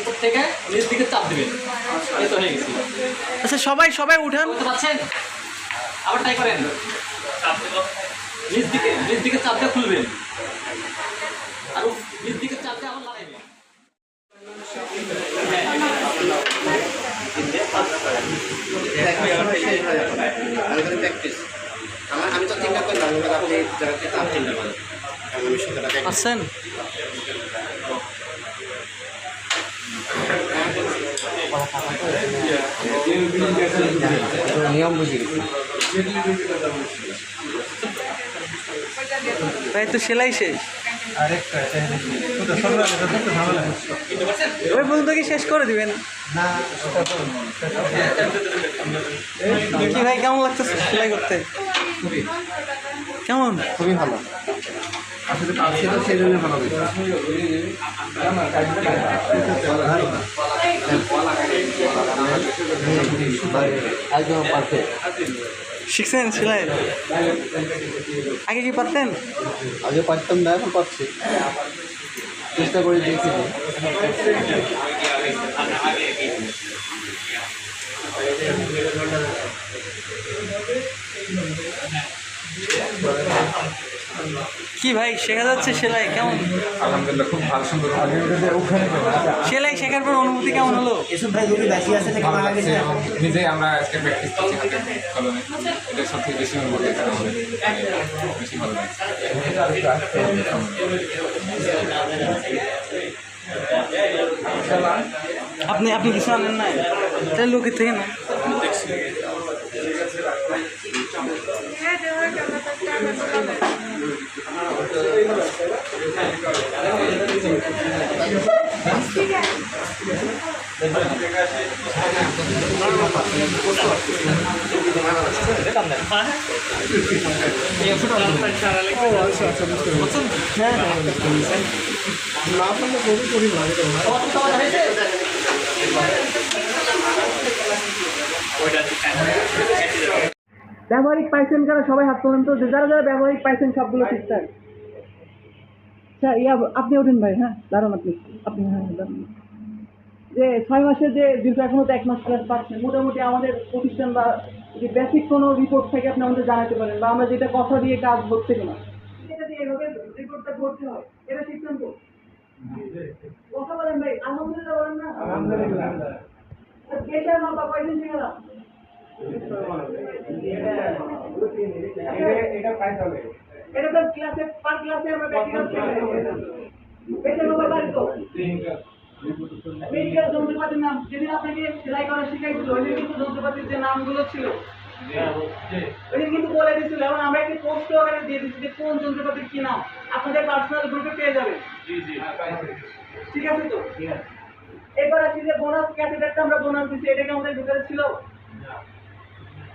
উপর থেকে নিচ দিকে চাপ দিবেন। এই তো হয়ে গেছে। আচ্ছা সবাই সবাই উঠান। বুঝতে পারছেন? আবার ট্রাই করেন। নিচ দিকে চাপ দিয়ে খুলবেন। আর নিচ দিকে চাপ দিয়ে আবার লাগাইবেন। আমি তো চিন্তা করলাম আপনি যারা চাপ চিন্তা করেন আসছেন নিয়ম বুঝি তাই তো সেলাই শেষ। ওই পর্যন্ত কি শেষ করে দিবেন? কি ভাই কেমন লাগতেছে সেলাই করতে? কেমন? খুবই ভালো আসলে পাচ্ছি তো সেই জন্য ভালো একদম পারফেক্ট। শিখছেন সেলাই? আগে কি পারতেন? আগে পারতাম না, এখন পাচ্ছি, চেষ্টা করে দেখছি। কি ভাই শেখা যাচ্ছে সেলাই? কেমন? আলহামদুলিল্লাহ খুব ভালো সুন্দর। সেলাই শেখার পর অনুভূতি কেমন হলো? এসব ভাই নিজেই আমরা আজকে প্র্যাকটিস করছি হাতে কলমে, এটা সত্যি বেশি অনুভূতি হবে, বেশি ভালো লাগছে। আপনি কিছু আনেন না? তাহলে লোকের থেকে না ব্যবহারিক পাইছেন কারা? সবাই হাত তোলেন তো, যারা যারা ব্যবহারিক পাইছেন সবগুলো ঠিকঠাক। আচ্ছা আপনি ওঠেন ভাই। হ্যাঁ দাঁড়ান আপনি হ্যাঁ দাঁড়ান। যে 6 মাসের যে যেহেতু এখনো তো 1 মাস ক্লাস পাচ্ছেন, মোটামুটি আমাদের প্রতিষ্ঠান বা যে বেসিক কোনো রিপোর্ট থেকে আপনি আমাদের জানাতে পারেন, বা আমরা যেটা কথা দিয়ে কাজ হচ্ছে কিনা, এটা দিয়ে এভাবে রিপোর্টটা করতে হয়, এটা শিখছেন তো? কথা বলেন ভাই, আলহামদুলিল্লাহ বলেন না? আলহামদুলিল্লাহ। এটা না বা কয়দিন শিখলাম? এটা তো ক্লাসে পার ক্লাসে আমরা প্র্যাকটিক্যাল শিখি। এটা বাবা বাড়ি তো মেডিকেল যন্ত্রপাতির নাম যেদিন আপনাকে সেলাই করা শিখাইছিল, ওই কিন্তু যন্ত্রপাতির যে নামগুলো ছিল ওই কিন্তু বলে দিয়েছিল, এবং আমরা একটি পোস্ট আকারে দিয়ে দিচ্ছি যে কোন যন্ত্রপাতির কি নাম, আপনাদের পার্সোনাল গ্রুপে পেয়ে যাবেন। ঠিক আছে তো? এবার আসি যে বোনাস ক্যাটেগরিটা আমরা বোনাস দিচ্ছি, এটা কি আমাদের ভিতরে ছিল?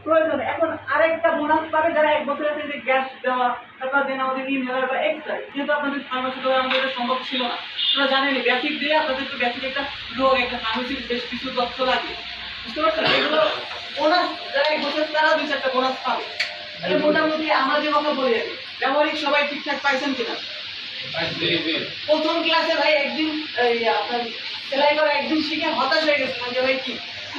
প্রয়োজন। এখন আরেকটা বোনাস পাবে যারা 1 বছর আছে, যে গ্যাস দেওয়া, তারপর দেন আমাদের ইনহেলার বা এক্সট্রা, কিন্তু আপনাদের 6 মাস ধরে আমাদের এটা সম্ভব ছিল না। আপনারা জানেনই বেসিক দিয়ে আপনাদের তো বেসিক একটা রোগ, একটা ফার্মেসির বেশ কিছু তথ্য লাগে, বুঝতে পারছেন? এগুলো বোনাস যারা 1 বছর তারা 2-4টা বোনাস পাবে। তাহলে মোটামুটি আমরা যে কথা বলি আর কি, ব্যবহারিক সবাই ঠিকঠাক পাইছেন কিনা? প্রথম ক্লাসে ভাই একদিন আপনার সেলাই করা একদিন শিখে হতাশ হয়ে গেছিলাম যে ভাই কি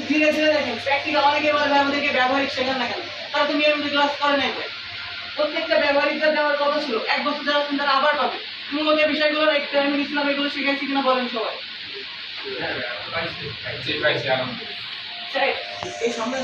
ধীরে ধীরে দেখেন প্র্যাকটিক্যাল অনেকে বলে ভাই আমাদেরকে ব্যবহারিক শেখান না কেন, তারা তো নিয়মিত ক্লাস করে নাই ভাই। প্রত্যেকটা ব্যবহারিকটা দেওয়ার কথা ছিল, 1 বছর যারা আছেন তারা আবার পাবে। মূলত বিষয়গুলো একটু আমি ইসলাম এগুলো শিখাইছি কিনা বলেন সবাই? পাইছি আলহামদুলিল্লাহ। এই সামনে